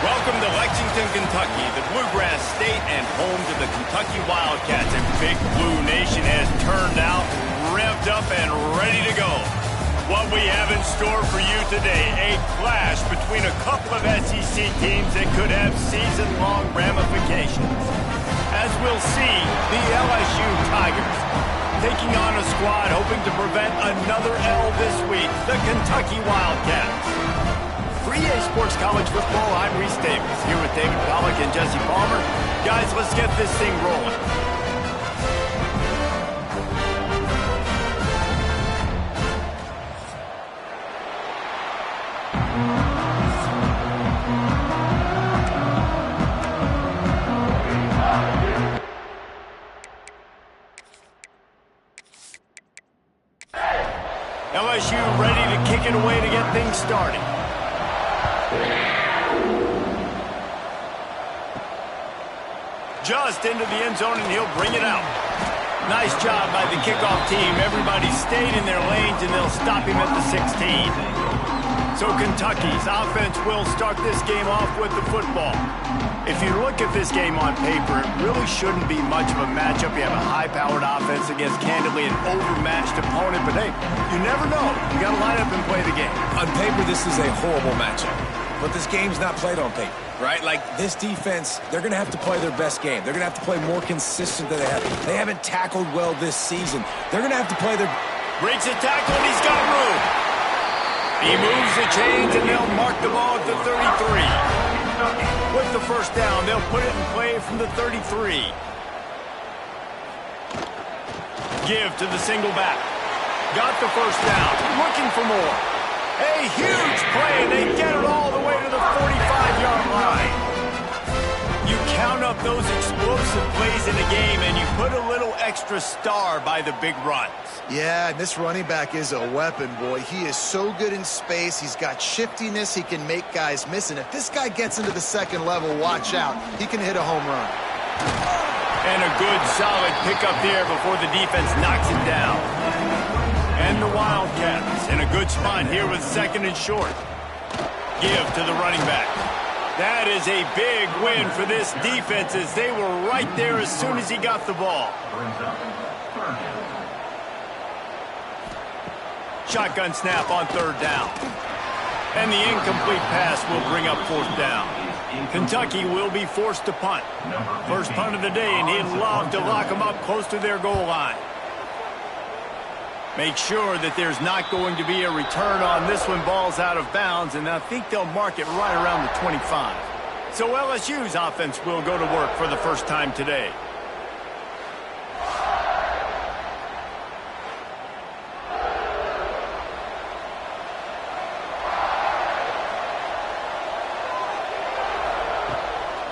Welcome to Lexington, Kentucky, the Bluegrass State and home to the Kentucky Wildcats. And Big Blue Nation has turned out, revved up, and ready to go. What we have in store for you today, a clash between a couple of SEC teams that could have season-long ramifications. As we'll see, the LSU Tigers taking on a squad hoping to prevent another L this week, the Kentucky Wildcats. For EA Sports College Football, I'm Reese Davis, here with David Pollack and Jesse Palmer. Guys, let's get this thing rolling. LSU ready to kick it away to get things started. Just into the end zone, and he'll bring it out. Nice job by the kickoff team. Everybody stayed in their lanes, and they'll stop him at the 16. So Kentucky's offense will start this game off with the football. If you look at this game on paper, it really shouldn't be much of a matchup. You have a high-powered offense against, candidly, an overmatched opponent. But, hey, you never know. You got to line up and play the game. On paper, this is a horrible matchup. But this game's not played on paper, right? Like, this defense, they're going to have to play their best game. They're going to have to play more consistent than they have. They haven't tackled well this season. They're going to have to play their... Breaks a tackle, and he's got room. He moves the chains, and they'll mark the ball at the 33. With the first down, they'll put it in play from the 33. Give to the single back. Got the first down. Looking for more. A huge play, and they get it all the way to the 45-yard line. You count up those explosive plays in a game, and you put a little extra star by the big runs. Yeah, and this running back is a weapon, boy. He is so good in space. He's got shiftiness. He can make guys miss. And if this guy gets into the second level, watch out. He can hit a home run. And a good, solid pickup there before the defense knocks it down. And the Wildcats in a good spot here with second and short. Give to the running back. That is a big win for this defense as they were right there as soon as he got the ball. Shotgun snap on third down. And the incomplete pass will bring up fourth down. Kentucky will be forced to punt. First punt of the day, and he'd love to lock them up close to their goal line. Make sure that there's not going to be a return on this one. Ball's out of bounds, and I think they'll mark it right around the 25. So LSU's offense will go to work for the first time today.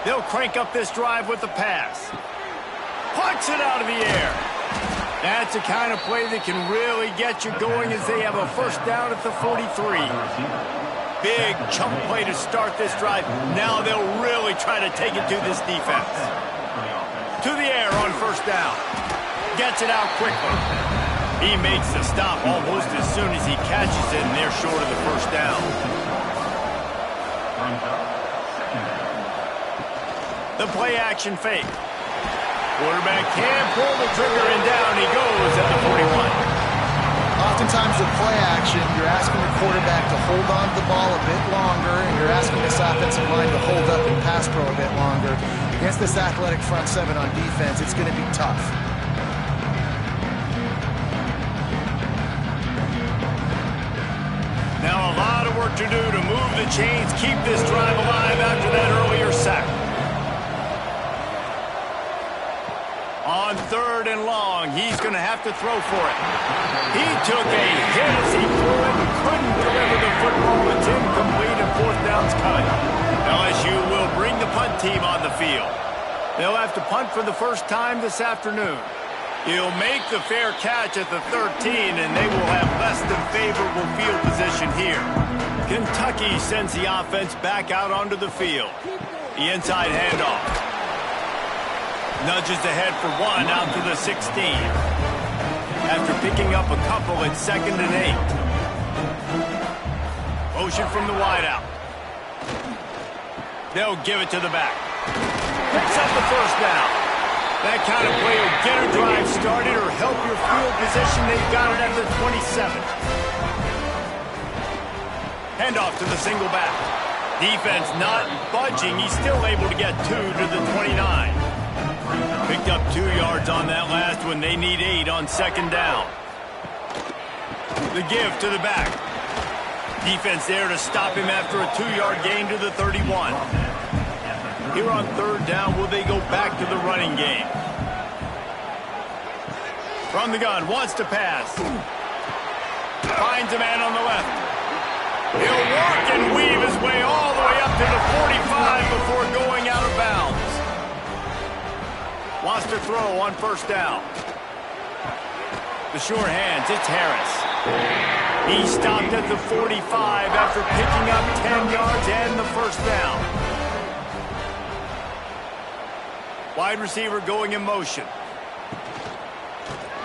They'll crank up this drive with the pass. Punts it out of the air. That's the kind of play that can really get you going as they have a first down at the 43. Big chunk play to start this drive. Now they'll really try to take it to this defense. To the air on first down. Gets it out quickly. He makes the stop almost as soon as he catches it, and they're short of the first down. The play action fake. Quarterback can pull the trigger, and down he goes at the 41. Oftentimes with play action, you're asking the quarterback to hold on to the ball a bit longer, and you're asking this offensive line to hold up and pass pro a bit longer. Against this athletic front seven on defense, it's going to be tough. Now a lot of work to do to move the chains, keep this drive alive after that earlier sack. On third and long, he's going to have to throw for it. He took a hit as he threw it and couldn't deliver the football. It's incomplete and fourth down's coming. LSU will bring the punt team on the field. They'll have to punt for the first time this afternoon. He'll make the fair catch at the 13, and they will have less than favorable field position here. Kentucky sends the offense back out onto the field. The inside handoff. Nudges ahead for one out to the 16. After picking up a couple at 2nd and 8. Motion from the wideout. They'll give it to the back. Picks up the first down. That kind of play will get a drive started or help your field position. They've got it at the 27. Handoff to the single back. Defense not budging. He's still able to get 2 to the 29. Picked up 2 yards on that last one. They need 8 on second down. The give to the back. Defense there to stop him after a 2-yard gain to the 31. Here on third down, will they go back to the running game? From the gun, wants to pass. Finds a man on the left. He'll work and weave his way all the way up to the 45 before going out of bounds. Wants to throw on first down. The sure hands, it's Harris. He stopped at the 45 after picking up 10 yards and the first down. Wide receiver going in motion.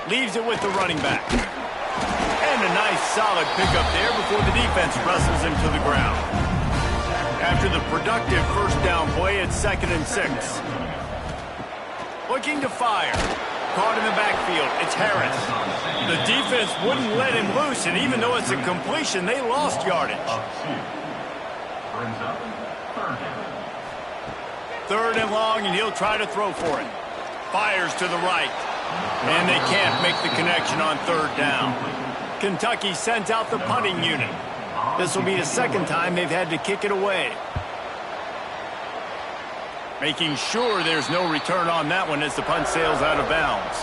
Leaves it with the running back. And a nice solid pickup there before the defense wrestles him to the ground. After the productive first down play, it's 2nd and 6. Looking to fire. Caught in the backfield. It's Harris. The defense wouldn't let him loose, and even though it's a completion, they lost yardage. Third and long, and he'll try to throw for it. Fires to the right. And they can't make the connection on third down. Kentucky sends out the punting unit. This will be the second time they've had to kick it away. Making sure there's no return on that one as the punt sails out of bounds.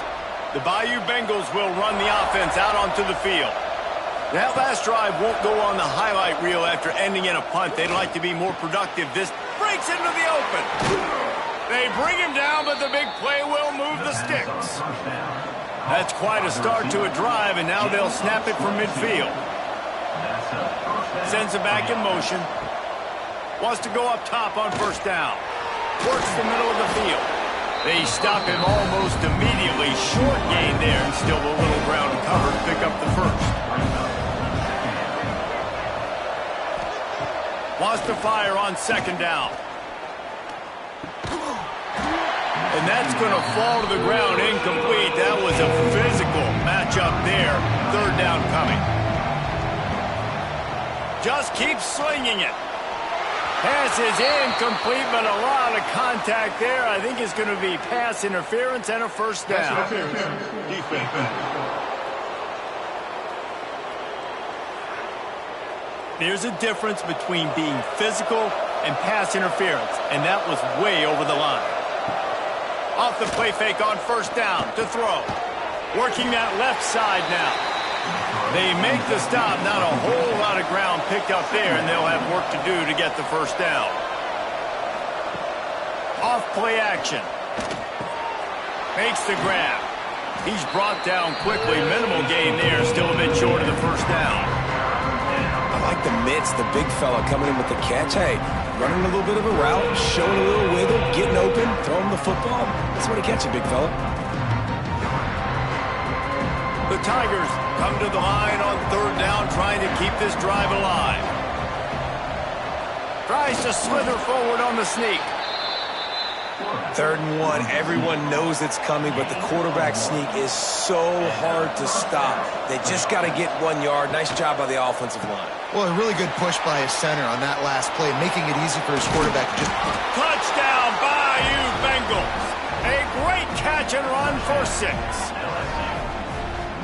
The Bayou Bengals will run the offense out onto the field. That last drive won't go on the highlight reel after ending in a punt. They'd like to be more productive. This breaks into the open. They bring him down, but the big play will move the sticks. That's quite a start to a drive, and now they'll snap it from midfield. Sends it back in motion. Wants to go up top on first down. Works the middle of the field. They stop him almost immediately. Short gain there, and still a little ground covered to pick up the first. Wants to fire on second down. And that's going to fall to the ground incomplete. That was a physical matchup there. Third down coming. Just keep slinging it. Pass is incomplete, but a lot of contact there. I think it's going to be pass interference and a first down. There's a difference between being physical and pass interference, and that was way over the line. Off the play fake on first down to throw. Working that left side now. They make the stop, not a whole lot of ground picked up there, and they'll have work to do to get the first down. Off play action. Makes the grab. He's brought down quickly. Minimal gain there, still a bit short of the first down. I like the mitts, the big fella coming in with the catch. Hey, running a little bit of a route, showing a little wiggle, getting open, throwing the football. That's when he catch it, big fella. The Tigers come to the line on third down, trying to keep this drive alive. Tries to slither forward on the sneak. 3rd and 1, everyone knows it's coming, but the quarterback sneak is so hard to stop. They just got to get 1 yard. Nice job by the offensive line. Well, a really good push by his center on that last play, making it easy for his quarterback to just... Touchdown, Bayou Bengals. A great catch and run for 6.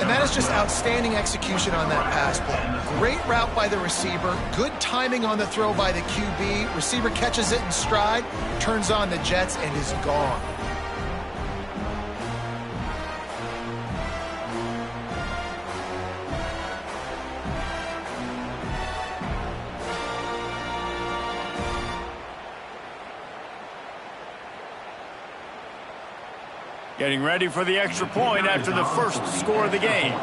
And that is just outstanding execution on that pass play. Great route by the receiver, good timing on the throw by the QB. Receiver catches it in stride, turns on the jets, and is gone. Getting ready for the extra point after the first score of the game.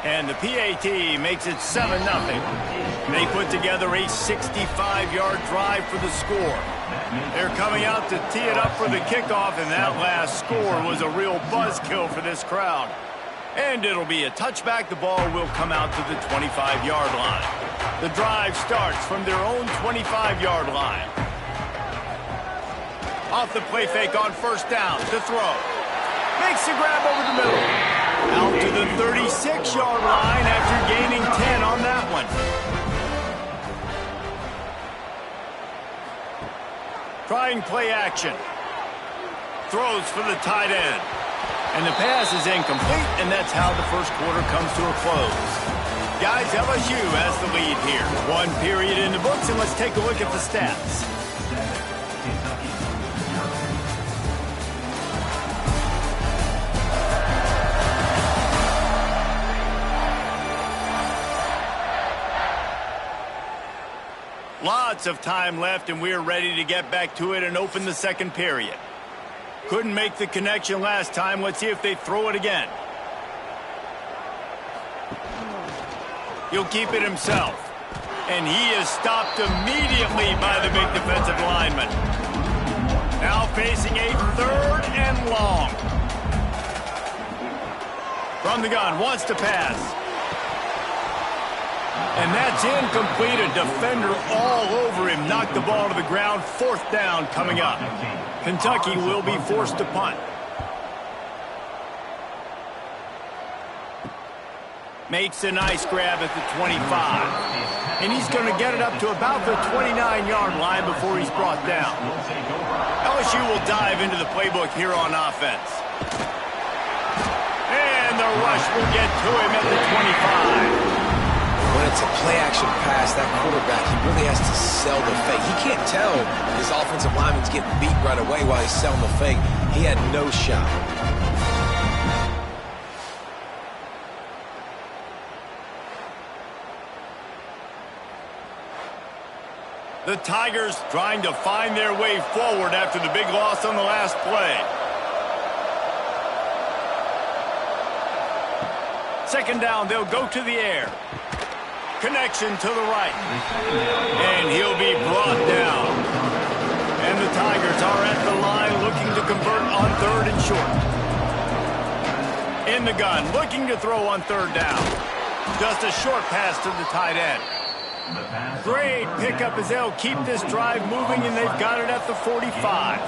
And the PAT makes it 7-0. They put together a 65-yard drive for the score. They're coming out to tee it up for the kickoff, and that last score was a real buzzkill for this crowd. And it'll be a touchback. The ball will come out to the 25-yard line. The drive starts from their own 25-yard line. Off the play fake on first down to throw. Makes the grab over the middle. Out to the 36-yard line after gaining 10 on that one. Trying play action. Throws for the tight end. And the pass is incomplete, and that's how the first quarter comes to a close. Guys, LSU has the lead here. One period in the books, and let's take a look at the stats. Lots of time left, and we're ready to get back to it and open the second period. Couldn't make the connection last time. Let's see if they throw it again. He'll keep it himself. And he is stopped immediately by the big defensive lineman. Now facing a third and long. From the gun, wants to pass. And that's incomplete. A defender all over him. Knocked the ball to the ground. Fourth down coming up. Kentucky will be forced to punt. Makes a nice grab at the 25. And he's going to get it up to about the 29-yard line before he's brought down. LSU will dive into the playbook here on offense. And the rush will get to him at the 25. When it's a play-action pass, that quarterback, he really has to sell the fake. He can't tell his offensive lineman's getting beat right away while he's selling the fake. He had no shot. The Tigers trying to find their way forward after the big loss on the last play. Second down, they'll go to the air. Connection to the right. And he'll be brought down. And the Tigers are at the line looking to convert on third and short. In the gun, looking to throw on third down. Just a short pass to the tight end. Great pickup as they'll keep this drive moving, and they've got it at the 45.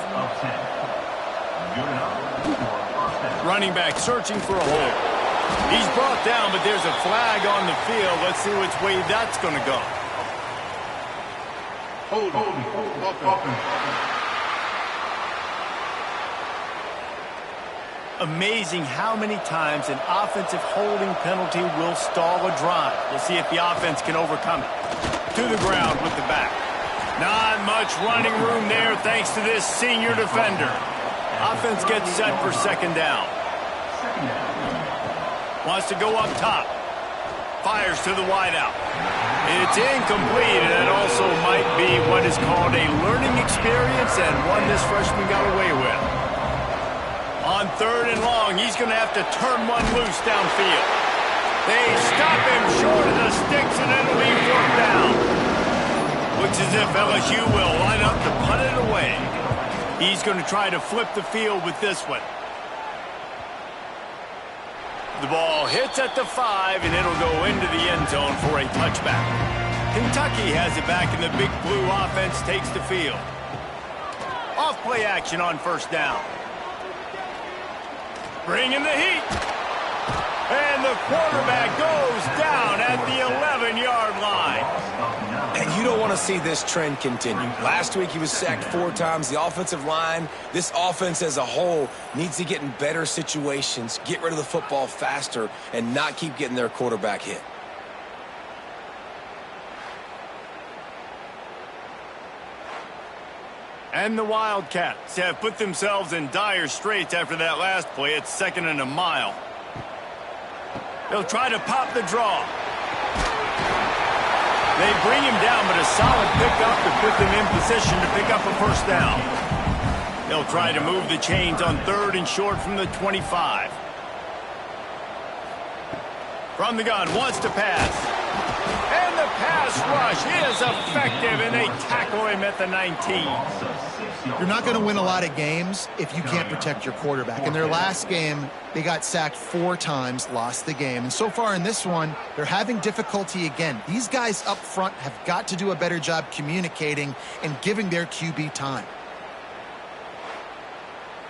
Running back searching for a hole. He's brought down, but there's a flag on the field. Let's see which way that's going to go. Amazing how many times an offensive holding penalty will stall a drive. We'll see if the offense can overcome it. To the ground with the back. Not much running room there thanks to this senior defender. Offense gets set for second down. Wants to go up top. Fires to the wideout. It's incomplete, and it also might be what is called a learning experience and one this freshman got away with. On third and long, he's going to have to turn one loose downfield. They stop him short of the sticks, and it'll be fourth down. Looks as if LSU will line up to punt it away. He's going to try to flip the field with this one. The ball hits at the 5, and it'll go into the end zone for a touchback. Kentucky has it back, and the big blue offense takes the field. Off play action on first down. Bringing the heat. And the quarterback goes down at the 11-yard line. And you don't want to see this trend continue. Last week he was sacked 4 times. The offensive line, this offense as a whole, needs to get in better situations, get rid of the football faster, and not keep getting their quarterback hit. And the Wildcats have put themselves in dire straits after that last play. It's second and a mile. They'll try to pop the draw. They bring him down, but a solid pickup to put them in position to pick up a first down. They'll try to move the chains on third and short from the 25. From the gun, wants to pass. And the pass pass rush is effective, and they tackle him at the 19. You're not going to win a lot of games if you can't protect your quarterback. In their last game, they got sacked 4 times, lost the game. And so far in this one, they're having difficulty again. These guys up front have got to do a better job communicating and giving their QB time.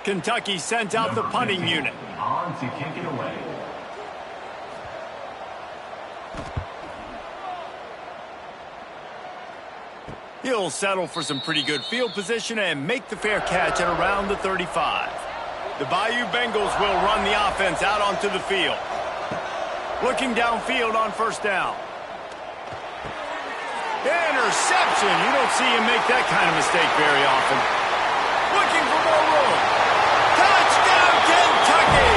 Kentucky sent out the punting unit. On to kick it away. He'll settle for some pretty good field position and make the fair catch at around the 35. The Bayou Bengals will run the offense out onto the field. Looking downfield on first down. Interception. You don't see him make that kind of mistake very often. Looking for more room. Touchdown, Kentucky!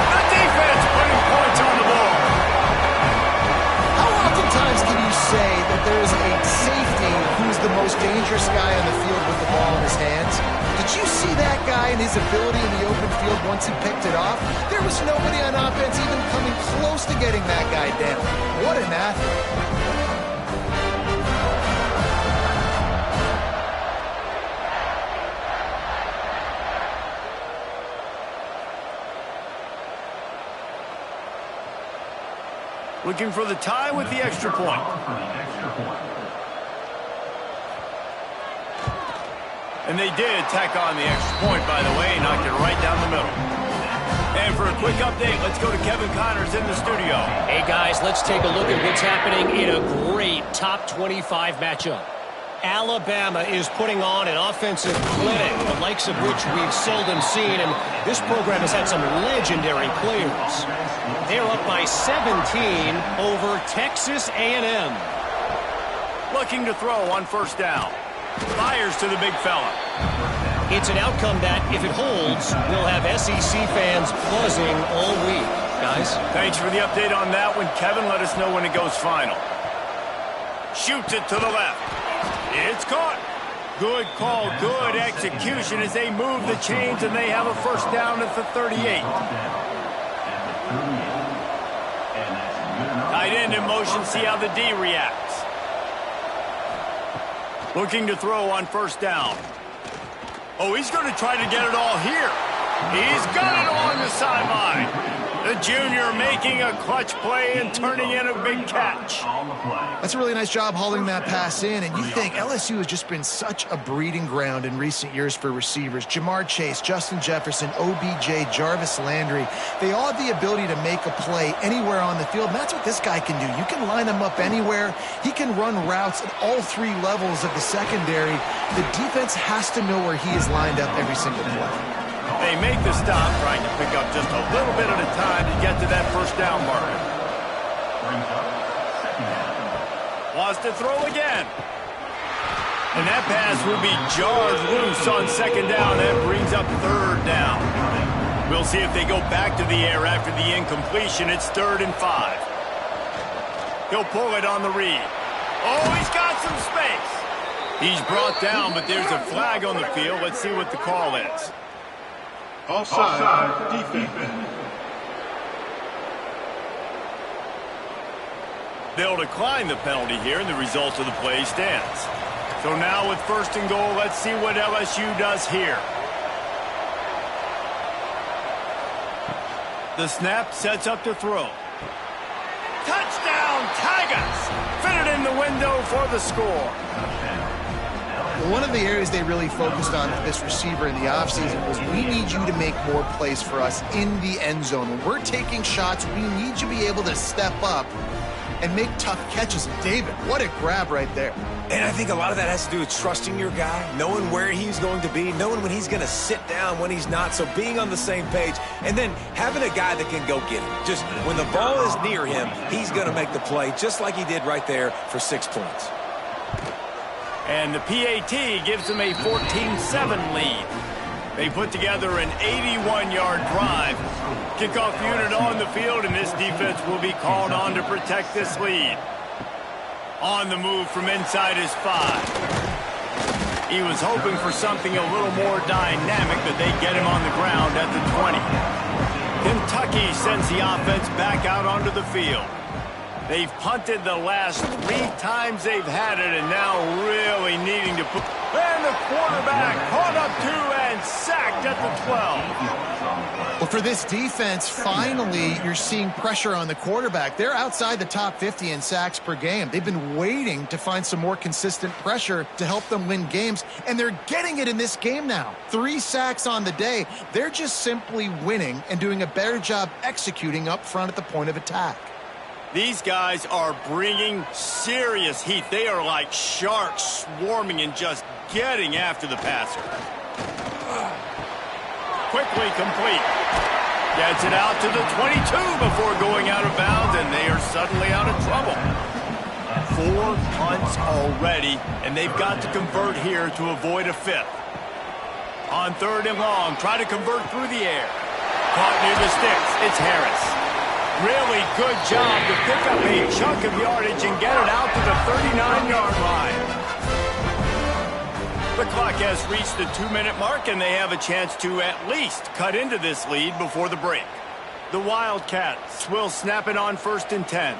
The defense putting points on the board. How oftentimes can you say that there's a safety who's the most dangerous guy on the field with the ball in his hands? Did you see that guy and his ability in the open field once he picked it off? There was nobody on offense even coming close to getting that guy down. What an athlete. Looking for the tie with the extra point. And they did tack on the extra point, by the way, knocked it right down the middle. And for a quick update, let's go to Kevin Connors in the studio. Hey, guys, let's take a look at what's happening in a great top 25 matchup. Alabama is putting on an offensive clinic, the likes of which we've seldom seen, and this program has had some legendary players. They're up by 17 over Texas A&M. Looking to throw on first down. Fires to the big fella. It's an outcome that, if it holds, will have SEC fans buzzing all week. Guys? Thanks for the update on that one, Kevin. Let us know when it goes final. Shoots it to the left. It's caught. Good call, good execution as they move the chains, and they have a first down at the 38. Tight end in motion, see how the D reacts. Looking to throw on first down. Oh, he's going to try to get it all here. He's got it along the sideline. The junior making a clutch play and turning in a big catch. That's a really nice job hauling that pass in, and you think LSU has just been such a breeding ground in recent years for receivers. Jamar Chase, Justin Jefferson, OBJ, Jarvis Landry, they all have the ability to make a play anywhere on the field, and that's what this guy can do. You can line him up anywhere. He can run routes at all 3 levels of the secondary. The defense has to know where he is lined up every single play. They make the stop, trying to pick up just a little bit at a time to get to that first down marker. Wants to throw again. And that pass will be jarred loose on second down. That brings up third down. We'll see if they go back to the air after the incompletion. It's 3rd and 5. He'll pull it on the read. Oh, he's got some space. He's brought down, but there's a flag on the field. Let's see what the call is. Offside, defense. They'll decline the penalty here, and the result of the play stands. So now with 1st and goal, let's see what LSU does here. The snap sets up to throw. Touchdown, Tigers! Fitted in the window for the score. One of the areas they really focused on with this receiver in the offseason was we need you to make more plays for us in the end zone. When we're taking shots, we need you to be able to step up and make tough catches. And David, what a grab right there. And I think a lot of that has to do with trusting your guy, knowing where he's going to be, knowing when he's going to sit down, when he's not, so being on the same page, and then having a guy that can go get him. Just when the ball is near him, he's going to make the play, just like he did right there for 6 points. And the PAT gives them a 14-7 lead. They put together an 81-yard drive. Kickoff unit on the field, and this defense will be called on to protect this lead. On the move from inside his 5. He was hoping for something a little more dynamic, but they get him on the ground at the 20. Kentucky sends the offense back out onto the field. They've punted the last 3 times they've had it, and now really needing to put... And the quarterback caught up 2 and sacked at the 12. Well, for this defense, finally, you're seeing pressure on the quarterback. They're outside the top 50 in sacks per game. They've been waiting to find some more consistent pressure to help them win games, and they're getting it in this game now. 3 sacks on the day. They're just simply winning and doing a better job executing up front at the point of attack. These guys are bringing serious heat. They are like sharks swarming and just getting after the passer. Quickly complete. Gets it out to the 22 before going out of bounds, and they are suddenly out of trouble. 4 punts already, and they've got to convert here to avoid a 5th. On 3rd and long, try to convert through the air. Caught near the sticks. It's Harris. Really good job to pick up a chunk of yardage and get it out to the 39-yard line. The clock has reached the 2-minute mark, and they have a chance to at least cut into this lead before the break. The Wildcats will snap it on 1st and 10.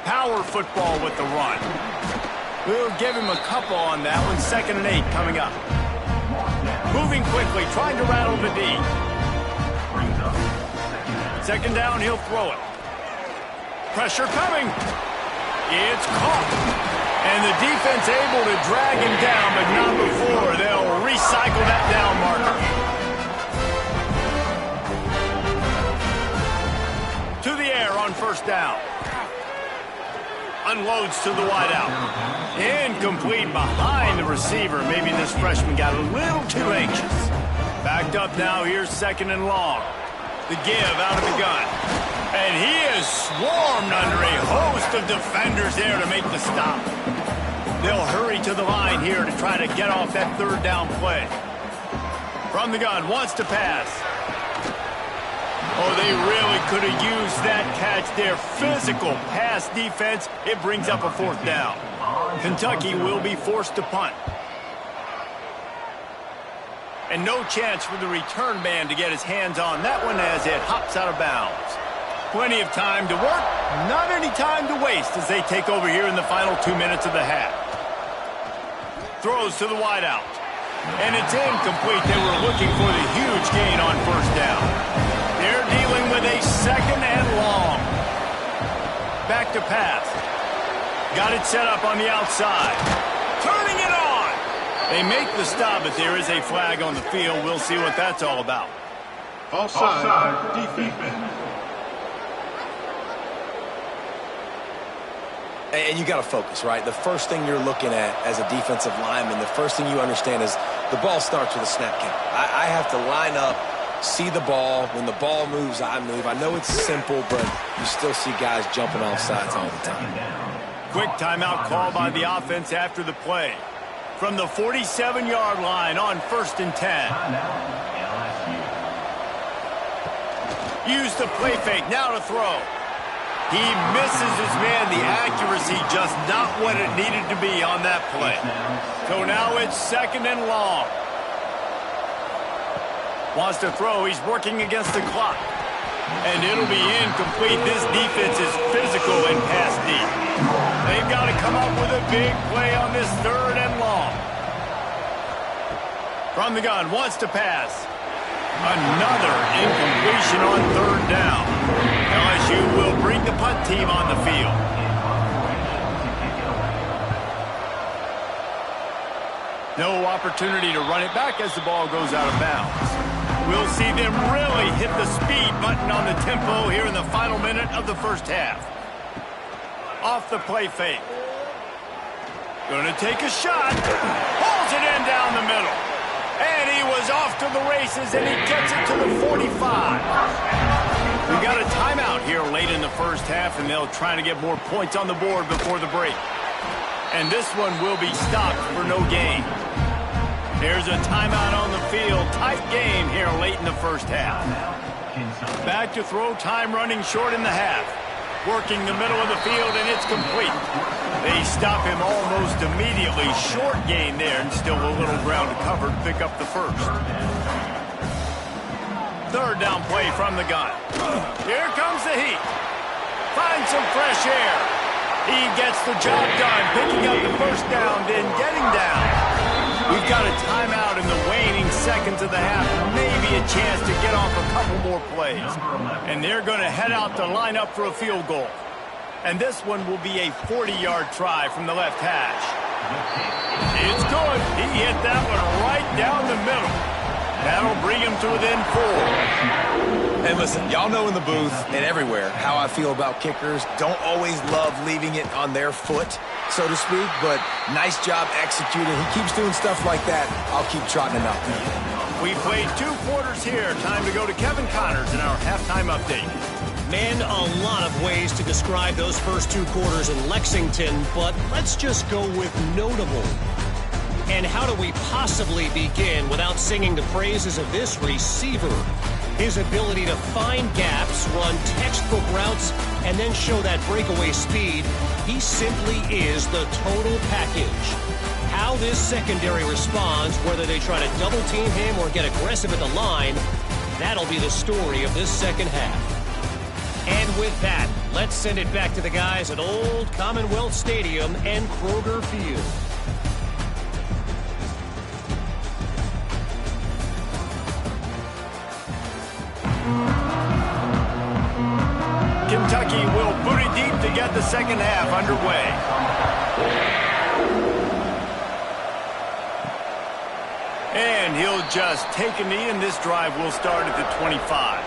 Power football with the run. We'll give him a couple on that one. 2nd and 8 coming up. Moving quickly, trying to rattle the D. 2nd down, he'll throw it. Pressure coming. It's caught. And the defense able to drag him down, but not before they'll recycle that down marker. To the air on 1st down. Unloads to the wideout. Incomplete behind the receiver. Maybe this freshman got a little too anxious. Backed up now, here's 2nd and long. The give out of the gun. And he is swarmed under a host of defenders there to make the stop. They'll hurry to the line here to try to get off that 3rd down play. From the gun, wants to pass. Oh, they really could have used that catch there. Physical pass defense. It brings up a 4th down. Kentucky will be forced to punt. And no chance for the return man to get his hands on that one as it hops out of bounds. Plenty of time to work, not any time to waste as they take over here in the final 2 minutes of the half. Throws to the wideout. And it's incomplete. They were looking for the huge gain on 1st down. They're dealing with a 2nd and long. Back to pass. Got it set up on the outside. Turning it on. They make the stop, but there is a flag on the field. We'll see what that's all about. Offside, defense. And you got to focus, right? The first thing you're looking at as a defensive lineman, the first thing you understand is the ball starts with a snap count. I have to line up, see the ball. When the ball moves, I move. I know it's simple, but you still see guys jumping off sides all the time. Quick timeout call by the offense after the play. From the 47-yard line on 1st and 10. Use the play fake, now to throw. He misses his man. The accuracy just not what it needed to be on that play. So now it's 2nd and long. Wants to throw. He's working against the clock. And it'll be incomplete. This defense is physical and pass deep. They've got to come up with a big play on this 3rd and long. From the gun, wants to pass. Another incompletion on 3rd down. LSU will bring the punt team on the field. No opportunity to run it back as the ball goes out of bounds. We'll see them really hit the speed button on the tempo here in the final minute of the 1st half. Off the play fake. Gonna take a shot. Pulls it in down the middle. And he was off to the races, and he gets it to the 45. We've got a timeout here late in the 1st half, and they'll try to get more points on the board before the break. And this one will be stopped for no gain. There's a timeout on the field. Tight game here late in the 1st half. Back to throw, time running short in the half. Working the middle of the field, and it's complete. They stop him almost immediately. Short gain there, and still a little ground to cover to pick up the 1st. Third down play from the gun. Here comes the heat. Finds some fresh air. He gets the job done, picking up the first down, then getting down. We've got a timeout in the waning seconds of the half. Maybe a chance to get off a couple more plays. And they're going to head out to line up for a field goal. And this one will be a 40-yard try from the left hash. It's good. He hit that one right down the middle. That'll bring him to within 4. And listen, y'all know in the booth and everywhere how I feel about kickers. Don't always love leaving it on their foot, so to speak, but nice job executing. He keeps doing stuff like that. I'll keep trotting it out. We played 2 quarters here. Time to go to Kevin Connors in our halftime update. Man, a lot of ways to describe those first 2 quarters in Lexington, but let's just go with notable. And how do we possibly begin without singing the praises of this receiver? His ability to find gaps, run textbook routes, and then show that breakaway speed. He simply is the total package. How this secondary responds, whether they try to double team him or get aggressive at the line, that'll be the story of this second half. And with that, let's send it back to the guys at Old Commonwealth Stadium and Kroger Field. Kentucky will boot it deep to get the second half underway. And he'll just take a knee, and this drive will start at the 25.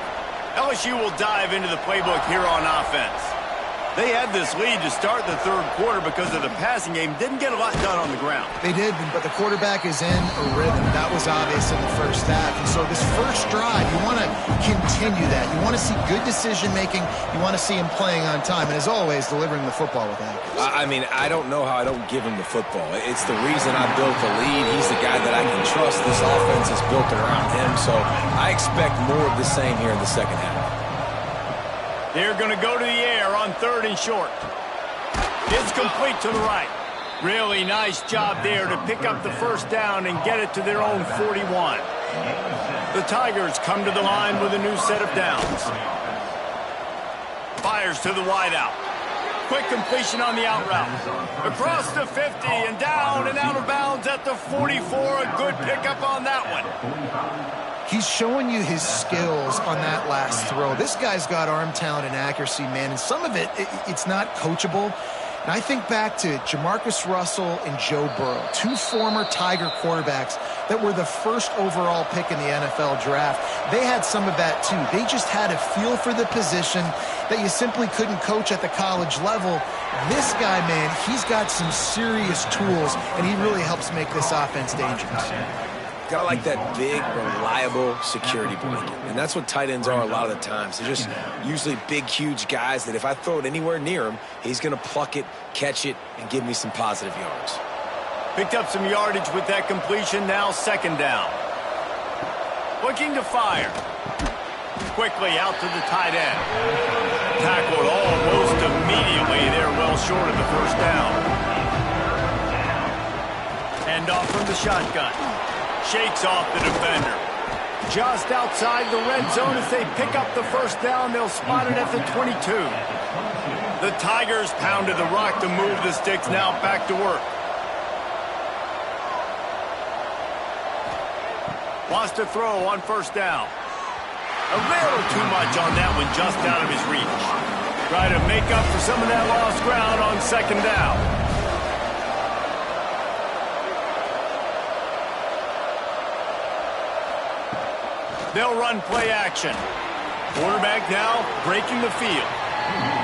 LSU will dive into the playbook here on offense. They had this lead to start the third quarter because of the passing game. Didn't get a lot done on the ground. They did, but the quarterback is in a rhythm. That was obvious in the first half. And so this first drive, you want to continue that. You want to see good decision-making. You want to see him playing on time. And as always, delivering the football with accuracy. I mean, I don't know how I don't give him the football. It's the reason I built the lead. He's the guy that I can trust. This offense is built around him. So I expect more of the same here in the second half. They're going to go to the air on 3rd and short. It's complete to the right. Really nice job there to pick up the first down and get it to their own 41. The Tigers come to the line with a new set of downs. Fires to the wideout. Quick completion on the out route. Across the 50 and down and out of bounds at the 44. A good pickup on that one. He's showing you his skills on that last throw. This guy's got arm talent and accuracy, man, and some of it's not coachable. And I think back to Jamarcus Russell and Joe Burrow, 2 former Tiger quarterbacks that were the first overall pick in the NFL draft. They had some of that, too. They just had a feel for the position that you simply couldn't coach at the college level. This guy, man, he's got some serious tools, and he really helps make this offense dangerous. Got like that big, reliable security blanket. And that's what tight ends are a lot of the times. They're just usually big, huge guys that if I throw it anywhere near him, he's going to pluck it, catch it, and give me some positive yards. Picked up some yardage with that completion. Now 2nd down. Looking to fire. Quickly out to the tight end. Tackled almost immediately. They're well short of the first down. Hand off from the shotgun. Shakes off the defender. Just outside the red zone as they pick up the first down. They'll spot it at the 22. The Tigers pounded the rock to move the sticks. Now back to work. Wants to throw on first down. A little too much on that one, just out of his reach. Try to make up for some of that lost ground on 2nd down. They'll run play action. Quarterback now breaking the field.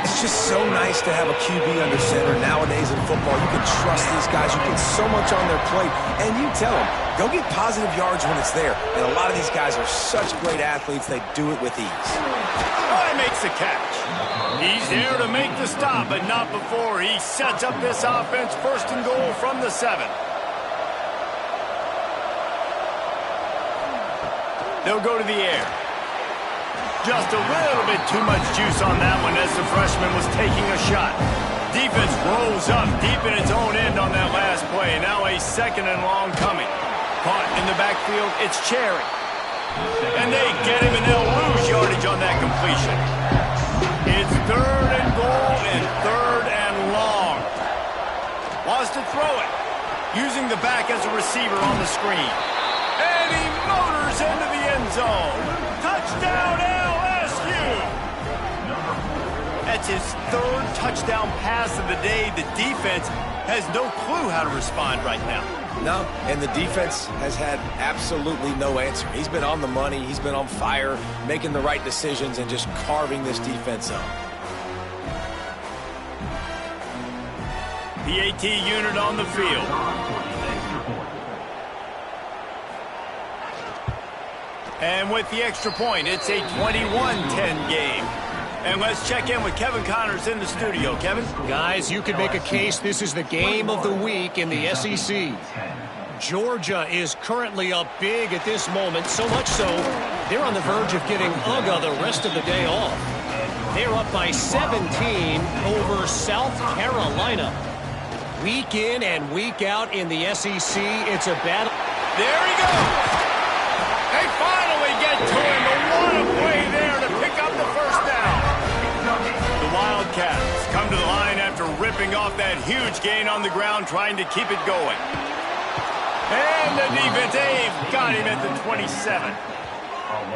It's just so nice to have a QB under center nowadays in football. You can trust these guys. You put so much on their plate. And you tell them, go get positive yards when it's there. And a lot of these guys are such great athletes, they do it with ease. Oh, he makes the catch. He's there to make the stop, but not before he sets up this offense. 1st and goal from the 7. They'll go to the air. Just a little bit too much juice on that one as the freshman was taking a shot. Defense rolls up deep in its own end on that last play. Now a 2nd and long coming. Caught in the backfield, it's Cherry. And they get him, and they'll lose yardage on that completion. It's 3rd and goal and 3rd and long. Wants to throw it. Using the back as a receiver on the screen. And he motors into the end zone. Touchdown, LSU! That's his 3rd touchdown pass of the day. The defense has no clue how to respond right now. No, and the defense has had absolutely no answer. He's been on the money. He's been on fire, making the right decisions and just carving this defense up. PAT unit on the field. And with the extra point, it's a 21-10 game. And let's check in with Kevin Connors in the studio. Kevin? Guys, you could make a case this is the game of the week in the SEC. Georgia is currently up big at this moment, so much so they're on the verge of giving UGA the rest of the day off. They're up by 17 over South Carolina. Week in and week out in the SEC, it's a battle. There he goes! They finally get to him, but what a play there to pick up the first down. The Wildcats come to the line after ripping off that huge gain on the ground, trying to keep it going. And the defense, they've got him at the 27.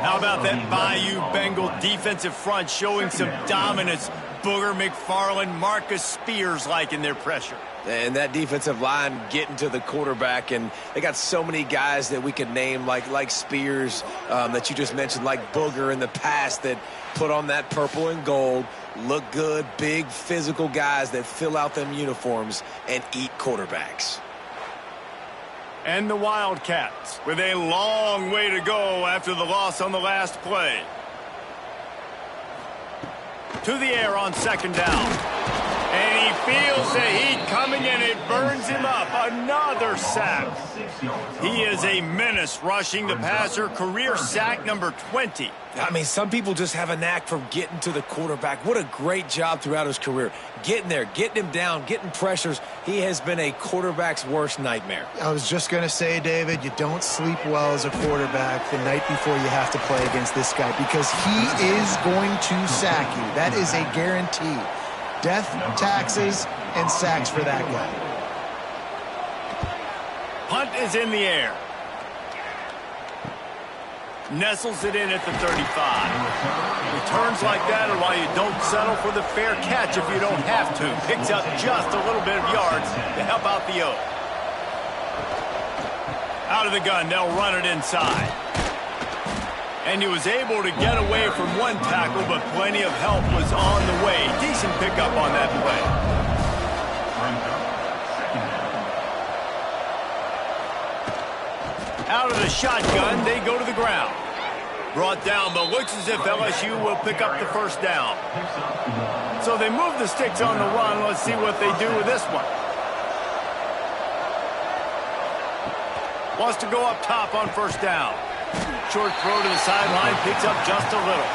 How about that Bayou Bengal defensive front showing some dominance? Booger McFarland, Marcus Spears-like in their pressure. And that defensive line getting to the quarterback, and they got so many guys that we could name like Spears that you just mentioned, like Booger in the past, that put on that purple and gold, look good, big physical guys that fill out them uniforms and eat quarterbacks. And the Wildcats with a long way to go after the loss on the last play. To the air on 2nd down. And he feels the heat coming, and it burns him up. Another sack. He is a menace rushing the passer. Career sack number 20. I mean, some people just have a knack for getting to the quarterback. What a great job throughout his career. Getting there, getting him down, getting pressures. He has been a quarterback's worst nightmare. I was just going to say, David, you don't sleep well as a quarterback the night before you have to play against this guy, because he is going to sack you. That is a guarantee. Death, taxes, and sacks for that guy. Punt is in the air. Nestles it in at the 35. Returns like that are why you don't settle for the fair catch if you don't have to. Picks up just a little bit of yards to help out the O. Out of the gun, they'll run it inside. And he was able to get away from one tackle, but plenty of help was on the way. Decent pickup on that play. Out of the shotgun, they go to the ground. Brought down, but looks as if LSU will pick up the first down. So they move the sticks on the run. Let's see what they do with this one. Wants to go up top on 1st down. Short throw to the sideline, picks up just a little.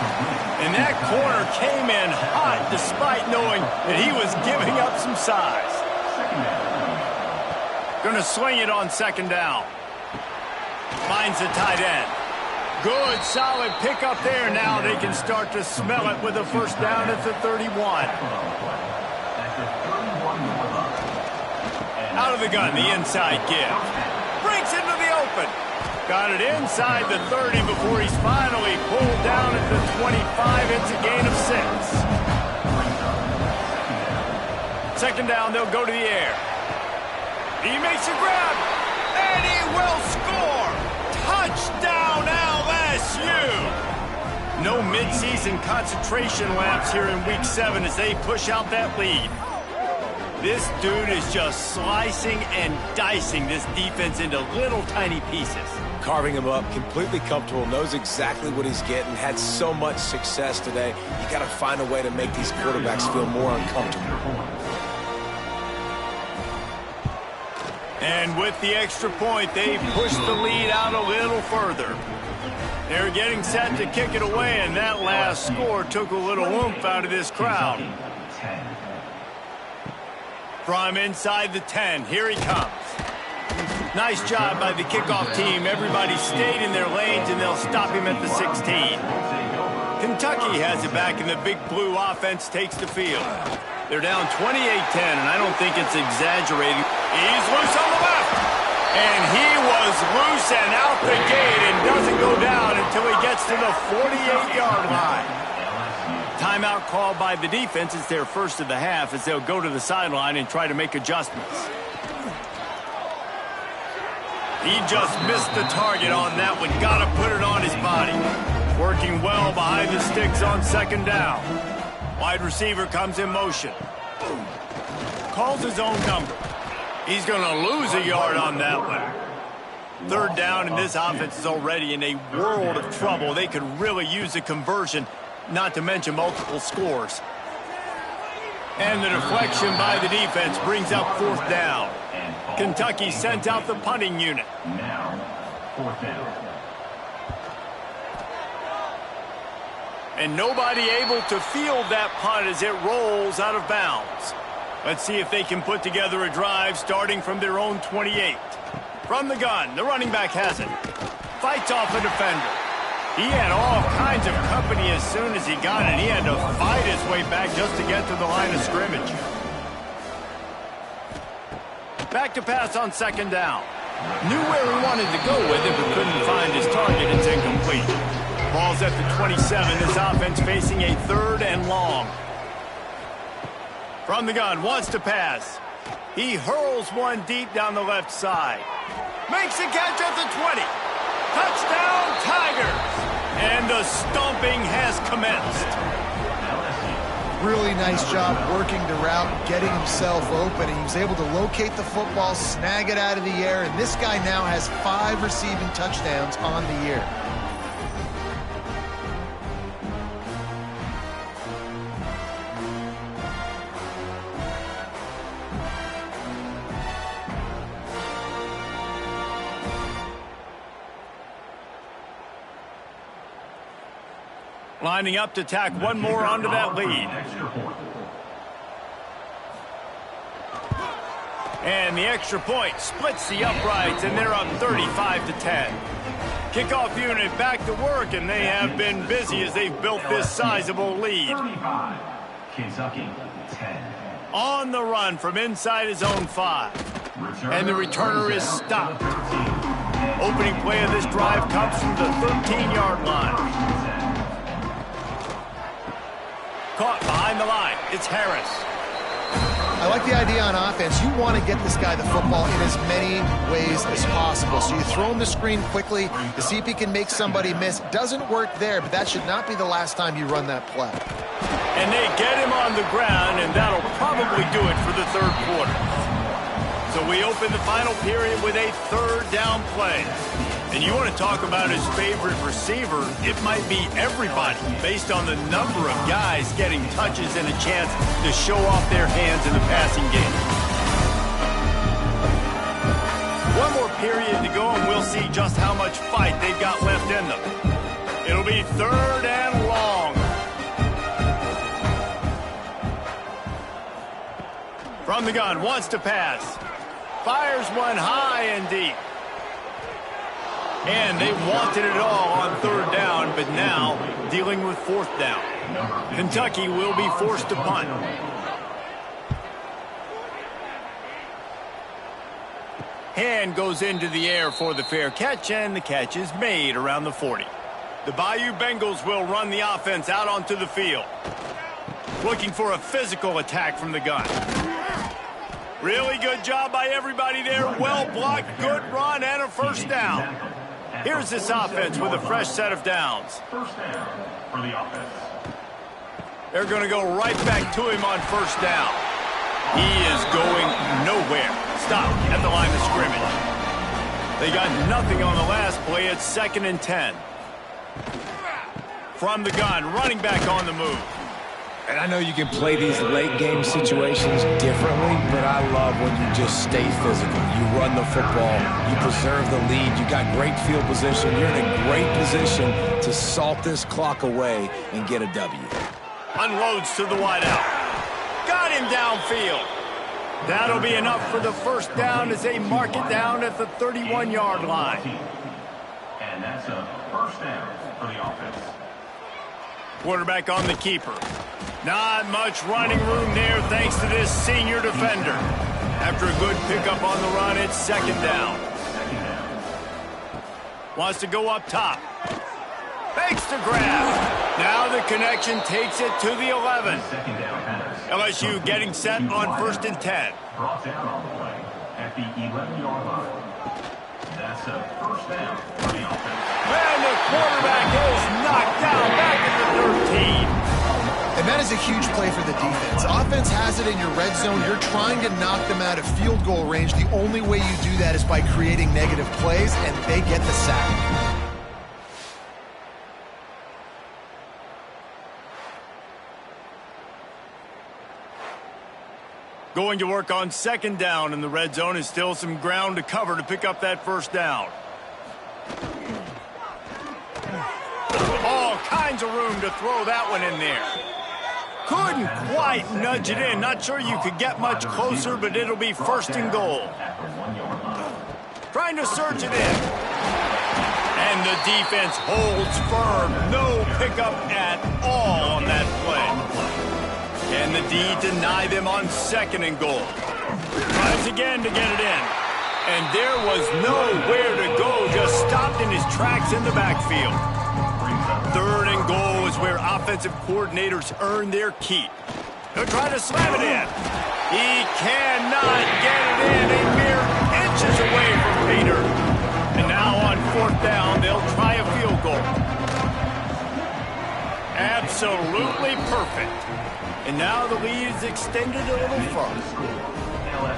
And that corner came in hot despite knowing that he was giving up some size. Going to swing it on 2nd down. Finds the tight end. Good, solid pickup there. Now they can start to smell it with a first down at the 31. Out of the gun, the inside give. Breaks into the open. Got it inside the 30 before he's finally pulled down at the 25. It's a gain of 6. 2nd down, they'll go to the air. He makes a grab, and he will score. Touchdown, LSU. No midseason concentration laps here in Week 7 as they push out that lead. This dude is just slicing and dicing this defense into little tiny pieces. Carving him up, completely comfortable, knows exactly what he's getting, had so much success today. You got to find a way to make these quarterbacks feel more uncomfortable. And with the extra point, they push the lead out a little further. They're getting set to kick it away, and that last score took a little oomph out of this crowd. From inside the 10, here he comes. Nice job by the kickoff team. Everybody stayed in their lanes, and they'll stop him at the 16. Kentucky has it back, and the big blue offense takes the field. They're down 28-10, and I don't think it's exaggerating. He's loose on the left. And he was loose and out the gate and doesn't go down until he gets to the 48-yard line. Timeout called by the defense. It's their first of the half as they'll go to the sideline and try to make adjustments. He just missed the target on that one. Got to put it on his body. Working well behind the sticks on second down. Wide receiver comes in motion. Calls his own number. He's going to lose a yard on that one. Third down, and this offense is already in a world of trouble. They could really use a conversion, not to mention multiple scores. And the deflection by the defense brings up fourth down. Kentucky sent out the punting unit. Now, fourth down. And nobody able to field that punt as it rolls out of bounds. Let's see if they can put together a drive starting from their own 28. From the gun, the running back has it. Fights off a defender. He had all kinds of company as soon as he got it. He had to fight his way back just to get to the line of scrimmage. Back to pass on second down. Knew where he wanted to go with it, but couldn't find his target. It's incomplete. Ball's at the 27. This offense facing a third and long. From the gun, wants to pass. He hurls one deep down the left side. Makes a catch at the 20. Touchdown, Tigers! And the stomping has commenced. Really nice job working the route, getting himself open, and he was able to locate the football, snag it out of the air, and this guy now has 5 receiving touchdowns on the year. Lining up to tack one more onto that lead. And the extra point splits the uprights, and they're up 35-10. Kickoff unit back to work, and they have been busy as they've built this sizable lead. 35, Kentucky, 10. On the run from inside his own 5. And the returner is stopped. Opening play of this drive comes from the 13-yard line. Caught behind the line. It's Harris. I like the idea on offense. You want to get this guy the football in as many ways as possible. So you throw him the screen quickly to see if he can make somebody miss. Doesn't work there, but that should not be the last time you run that play. And they get him on the ground, and that'll probably do it for the third quarter. So we open the final period with a third down play. And you want to talk about his favorite receiver, it might be everybody based on the number of guys getting touches and a chance to show off their hands in the passing game. One more period to go, and we'll see just how much fight they've got left in them. It'll be third and long. From the gun, wants to pass. Fires one high and deep. And they wanted it all on third down, but now dealing with fourth down. Kentucky will be forced to punt. Hand goes into the air for the fair catch, and the catch is made around the 40. The Bayou Bengals will run the offense out onto the field. Looking for a physical attack from the gun. Really good job by everybody there. Well blocked, good run, and a first down. Here's this offense with a fresh set of downs. First down for the offense. They're going to go right back to him on first down. He is going nowhere. Stop at the line of scrimmage. They got nothing on the last play. It's 2nd and 10. From the gun, running back on the move. And I know you can play these late-game situations differently, but I love when you just stay physical. You run the football. You preserve the lead. You got great field position. You're in a great position to salt this clock away and get a W. Unloads to the wideout. Got him downfield. That'll be enough for the first down as they mark it down at the 31-yard line. And that's a first down for the offense. Quarterback on the keeper. Not much running room there thanks to this senior defender. After a good pickup on the run, it's second down. Wants to go up top. Fakes to grab. Now the connection takes it to the 11. LSU getting set on first and 10. Brought down on the play at the 11-yard line. That's a first down for the offense. And the quarterback is knocked down back at the 13. And that is a huge play for the defense. Offense has it in your red zone. You're trying to knock them out of field goal range. The only way you do that is by creating negative plays, and they get the sack. Going to work on second down in the red zone is still some ground to cover to pick up that first down. All kinds of room to throw that one in there. Couldn't quite nudge it in. Not sure you could get much closer, but it'll be first and goal. Trying to surge it in. And the defense holds firm. No pickup at all on that play. And the D deny them on second and goal. Tries again to get it in. And there was nowhere to go. Just stopped in his tracks in the backfield. Third and goal is where offensive coordinators earn their keep. He'll try to slam it in. He cannot get it in. A mere inches away from Peter. And now on fourth down, they'll try a field goal. Absolutely perfect. And now the lead is extended a little further.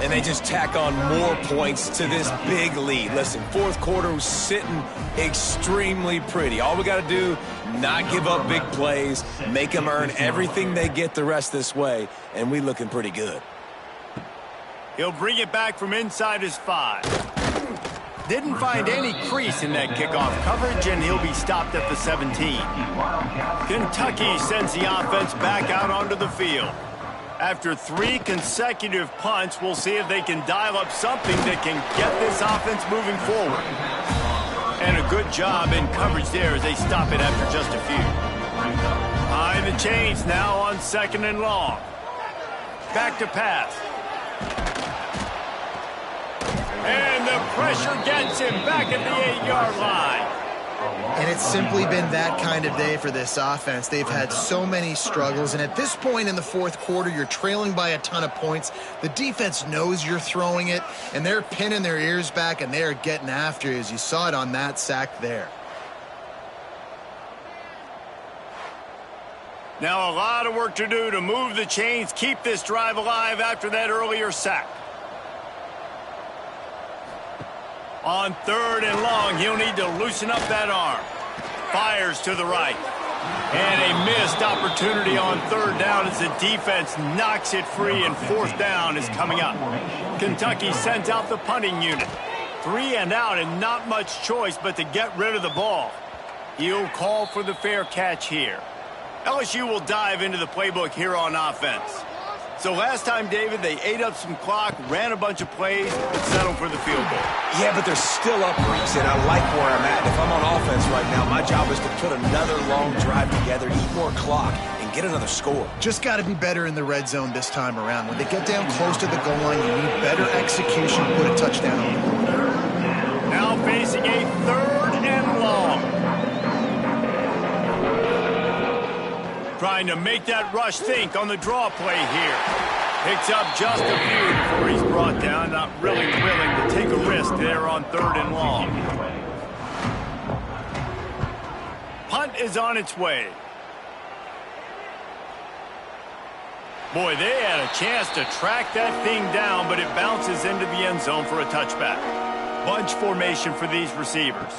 And they just tack on more points to this big lead. Listen, fourth quarter was sitting extremely pretty. All we got to do, not give up big plays, make them earn everything they get the rest this way, and we looking pretty good. He'll bring it back from inside his 5. Didn't find any crease in that kickoff coverage, and he'll be stopped at the 17. Kentucky sends the offense back out onto the field. After 3 consecutive punts, we'll see if they can dial up something that can get this offense moving forward. And a good job in coverage there as they stop it after just a few. Behind the chains now on second and long. Back to pass. And the pressure gets him back at the 8-yard line. And it's simply been that kind of day for this offense. They've had so many struggles, and at this point in the fourth quarter, you're trailing by a ton of points. The defense knows you're throwing it, and they're pinning their ears back, and they're getting after you, as you saw it on that sack there. Now a lot of work to do to move the chains, keep this drive alive after that earlier sack. On third and long, he'll need to loosen up that arm. Fires to the right. And a missed opportunity on third down as the defense knocks it free, and fourth down is coming up. Kentucky sends out the punting unit. 3 and out, and not much choice but to get rid of the ball. He'll call for the fair catch here. LSU will dive into the playbook here on offense. So last time, David, they ate up some clock, ran a bunch of plays, and settled for the field goal. Yeah, but they're still up, Reese, and I like where I'm at. If I'm on offense right now, my job is to put another long drive together, eat more clock, and get another score. Just got to be better in the red zone this time around. When they get down close to the goal line, you need better execution to put a touchdown on the board. Now facing a third and long. Trying to make that rush think on the draw play here. Picks up just a few before he's brought down. Not really willing to take a risk there on third and long. Punt is on its way. Boy, they had a chance to track that thing down, but it bounces into the end zone for a touchback. Bunch formation for these receivers.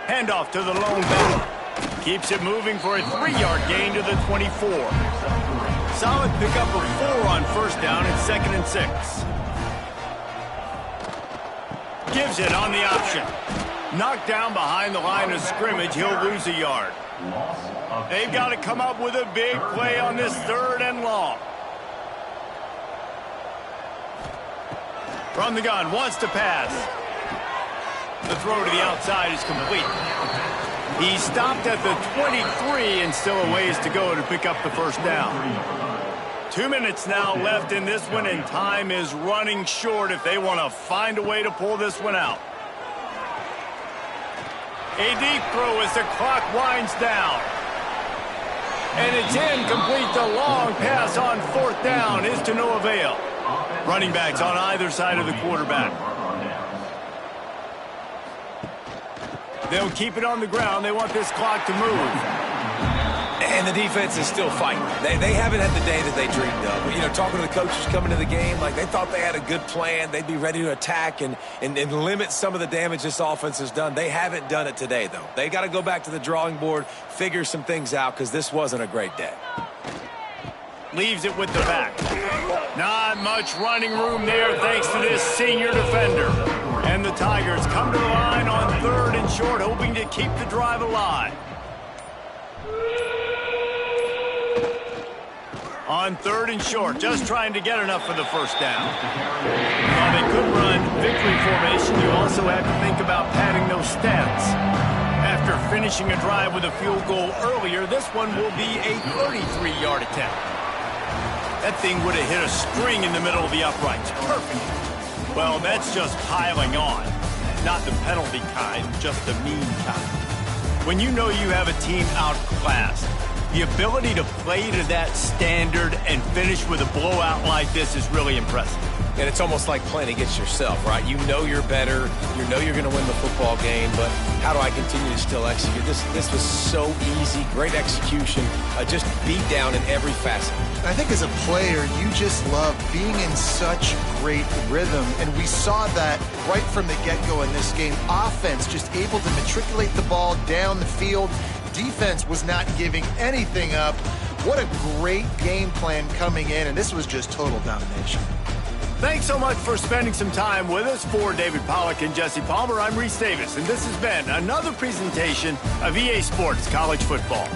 Handoff to the lone back. Keeps it moving for a 3-yard gain to the 24. Solid pickup of 4 on first down and second and 6. Gives it on the option. Knocked down behind the line of scrimmage. He'll lose a yard. They've got to come up with a big play on this third and long. From the gun, wants to pass. The throw to the outside is complete. He stopped at the 23 and still a ways to go to pick up the first down. 2 minutes now left in this one, and time is running short if they want to find a way to pull this one out. A deep throw as the clock winds down. And it's incomplete. The long pass on fourth down is to no avail. Running backs on either side of the quarterback. They'll keep it on the ground. They want this clock to move. And the defense is still fighting. They haven't had the day that they dreamed of. You know, talking to the coaches coming to the game, like they thought they had a good plan. They'd be ready to attack and limit some of the damage this offense has done. They haven't done it today, though. They got to go back to the drawing board, figure some things out, because this wasn't a great day. Leaves it with the back. Not much running room there thanks to this senior defender. And the Tigers come to the line on 3rd and short, hoping to keep the drive alive. On 3rd and short, just trying to get enough for the first down. While they could run victory formation, you also have to think about padding those stats. After finishing a drive with a field goal earlier, this one will be a 33-yard attempt. That thing would have hit a string in the middle of the uprights. Perfect. Well, that's just piling on. Not the penalty kind, just the mean kind. When you know you have a team outclassed, the ability to play to that standard and finish with a blowout like this is really impressive. And it's almost like playing against yourself, right? You know you're better. You know you're going to win the football game, but how do I continue to still execute? This was so easy, great execution, just beat down in every facet. I think as a player, you just love being in such great rhythm, and we saw that right from the get-go in this game. Offense just able to matriculate the ball down the field. Defense was not giving anything up. What a great game plan coming in, and this was just total domination. Thanks so much for spending some time with us. For David Pollack and Jesse Palmer, I'm Reese Davis, and this has been another presentation of EA Sports College Football.